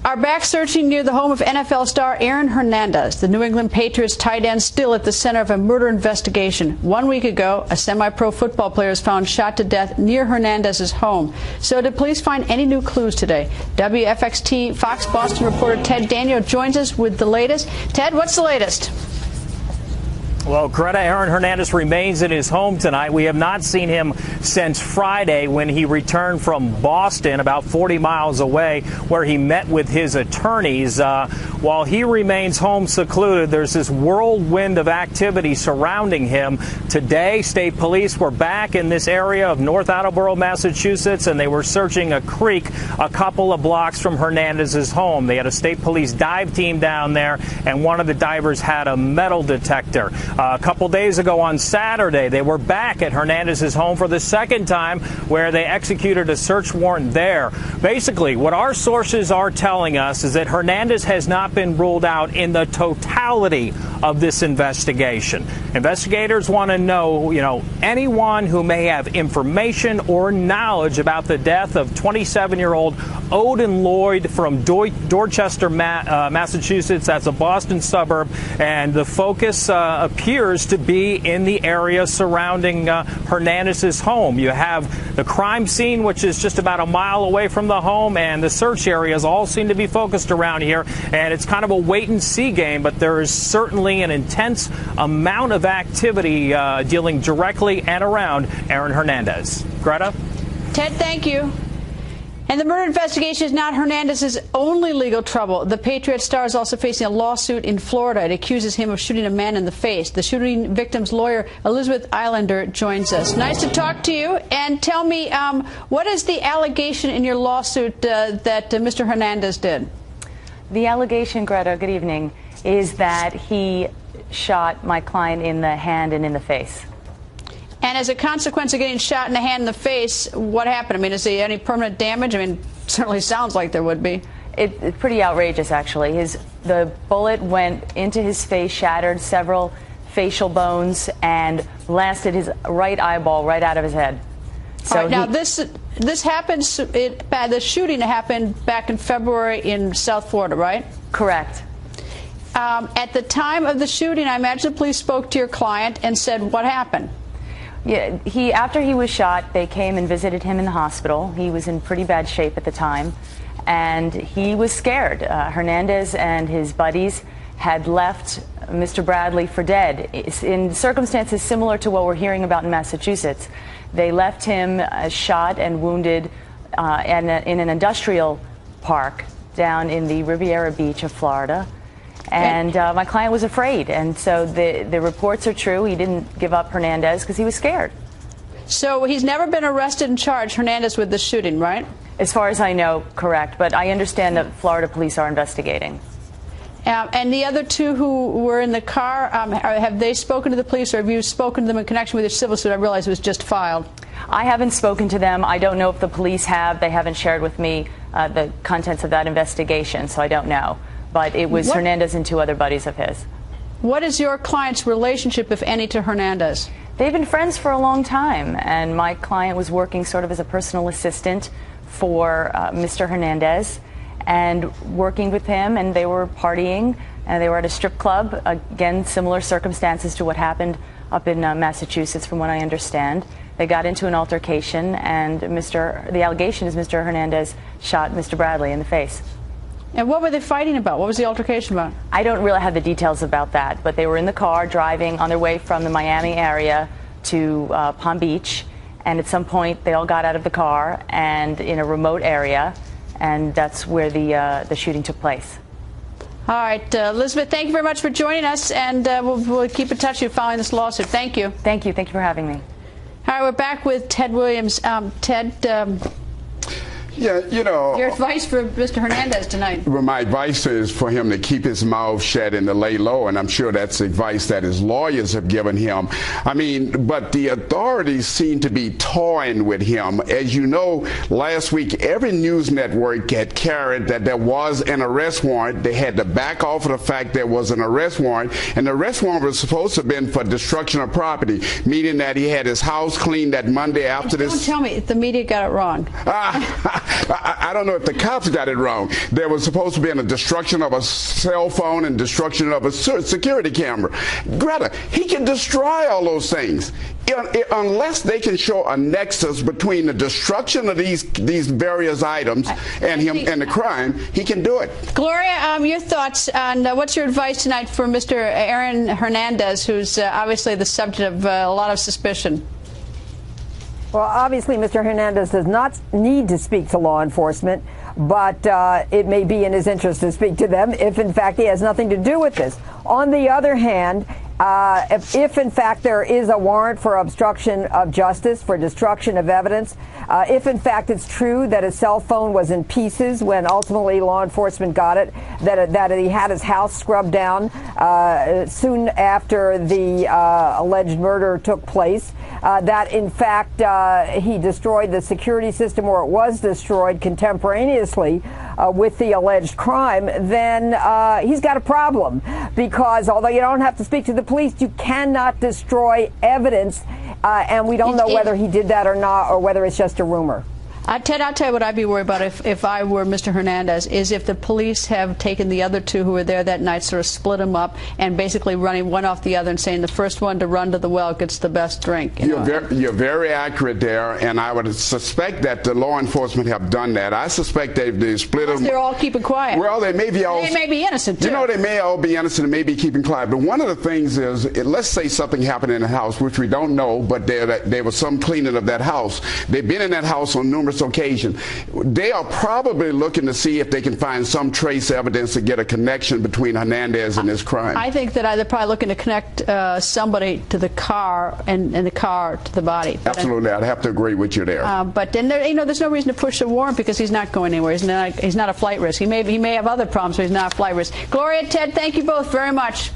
are back searching near the home of NFL star Aaron Hernandez. The New England Patriots tight end still at the center of a murder investigation. 1 week ago, a semi-pro football player was found shot to death near Hernandez's home. So did police find any new clues today? WFXT Fox Boston reporter Ted Daniel joins us with the latest. Ted, what's the latest? Well, Greta, Aaron Hernandez remains in his home tonight. We have not seen him since Friday when he returned from Boston, about 40 miles away, where he met with his attorneys. While he remains home secluded, there's this whirlwind of activity surrounding him. Today, state police were back in this area of North Attleboro, Massachusetts, and they were searching a creek a couple of blocks from Hernandez's home. They had a state police dive team down there, and one of the divers had a metal detector. A couple days ago on Saturday, they were back at Hernandez's home for the second time, where they executed a search warrant there. Basically, what our sources are telling us is that Hernandez has not been ruled out in the totality of this investigation. Investigators want to know, anyone who may have information or knowledge about the death of 27-year-old Odin Lloyd from Dorchester, Massachusetts. That's a Boston suburb, and the focus appears to be in the area surrounding Hernandez's home. You have the crime scene, which is just about a mile away from the home, and the search areas all seem to be focused around here, and it's kind of a wait-and-see game, but there is certainly an intense amount of activity dealing directly and around Aaron Hernandez. Greta? Ted, thank you. And the murder investigation is not Hernandez's only legal trouble. The Patriots star is also facing a lawsuit in Florida. It accuses him of shooting a man in the face. The shooting victim's lawyer, Elizabeth Islander, joins us. Nice to talk to you. And tell me, what is the allegation in your lawsuit that Mr. Hernandez did? The allegation, Greta, good evening, is that he shot my client in the hand and in the face. And as a consequence of getting shot in the hand and the face, what happened? I mean, is there any permanent damage? I mean, it certainly sounds like there would be. It's pretty outrageous, actually. The bullet went into his face, shattered several facial bones, and blasted his right eyeball right out of his head. So right, now, this happens. The shooting happened back in February in South Florida, right? Correct. At the time of the shooting, I imagine the police spoke to your client and said, what happened? Yeah, after he was shot, they came and visited him in the hospital. He was in pretty bad shape at the time, and he was scared. Hernandez and his buddies had left Mr. Bradley for dead in circumstances similar to what we're hearing about in Massachusetts. They left him shot and wounded in an industrial park down in the Riviera Beach of Florida. And my client was afraid, and so the reports are true. He didn't give up Hernandez because he was scared. So he's never been arrested and charged, Hernandez, with the shooting, right? As far as I know, correct. But I understand that Florida police are investigating. And the other two who were in the car, have they spoken to the police, or have you spoken to them in connection with your civil suit? I realize it was just filed. I haven't spoken to them. I don't know if the police have. They haven't shared with me the contents of that investigation, so I don't know. But it was Hernandez and two other buddies of his. What is your client's relationship, if any, to Hernandez? They've been friends for a long time, and my client was working sort of as a personal assistant for Mr. Hernandez and working with him, and they were partying, and they were at a strip club. Again, similar circumstances to what happened up in Massachusetts, from what I understand. They got into an altercation, and the allegation is Mr. Hernandez shot Mr. Bradley in the face. And what were they fighting about? What was the altercation about? I don't really have the details about that, but they were in the car driving on their way from the Miami area to Palm Beach, and at some point they all got out of the car and in a remote area, and that's where the shooting took place. All right, Elizabeth, thank you very much for joining us, and we'll keep in touch with you following this lawsuit. Thank you. Thank you. Thank you for having me. All right, we're back with Ted Williams. Ted, Yeah, your advice for Mr. Hernandez tonight? Well, my advice is for him to keep his mouth shut and to lay low, and I'm sure that's advice that his lawyers have given him. I mean, but the authorities seem to be toying with him. As you know, last week, every news network had carried that there was an arrest warrant. They had to back off of the fact there was an arrest warrant, and the arrest warrant was supposed to have been for destruction of property, meaning that he had his house cleaned that Monday after this. Don't tell me the media got it wrong. I don't know if the cops got it wrong. There was supposed to be a destruction of a cell phone and destruction of a security camera. Greta, he can destroy all those things. Unless they can show a nexus between the destruction of these various items and him and the crime, he can do it. Gloria, your thoughts on what's your advice tonight for Mr. Aaron Hernandez, who's obviously the subject of a lot of suspicion? Well, obviously, Mr. Hernandez does not need to speak to law enforcement, but it may be in his interest to speak to them if, in fact, he has nothing to do with this. On the other hand, if in fact there is a warrant for obstruction of justice, for destruction of evidence, if in fact it's true that his cell phone was in pieces when ultimately law enforcement got it, that he had his house scrubbed down soon after the alleged murder took place, that in fact he destroyed the security system, or it was destroyed contemporaneously with the alleged crime, then he's got a problem, because although you don't have to speak to the police, you cannot destroy evidence, and we don't know whether he did that or not, or whether it's just a rumor. Ted, I'll tell you what I'd be worried about if I were Mr. Hernandez, is if the police have taken the other two who were there that night, sort of split them up, and basically running one off the other and saying the first one to run to the well gets the best drink. You're very accurate there, and I would suspect that the law enforcement have done that. I suspect they split them. They're all keeping quiet. Well, they may be all. They may be innocent, too. You know, they may all be innocent and may be keeping quiet. But one of the things is, let's say something happened in the house, which we don't know, but there was some cleaning of that house. They've been in that house on numerous occasions. They are probably looking to see if they can find some trace evidence to get a connection between Hernandez and this crime. I think that they're probably looking to connect somebody to the car and the car to the body. Absolutely, I'd have to agree with you there. But then there's no reason to push the warrant, because he's not going anywhere. He's not a flight risk. He may have other problems, but he's not a flight risk. Gloria, Ted, thank you both very much.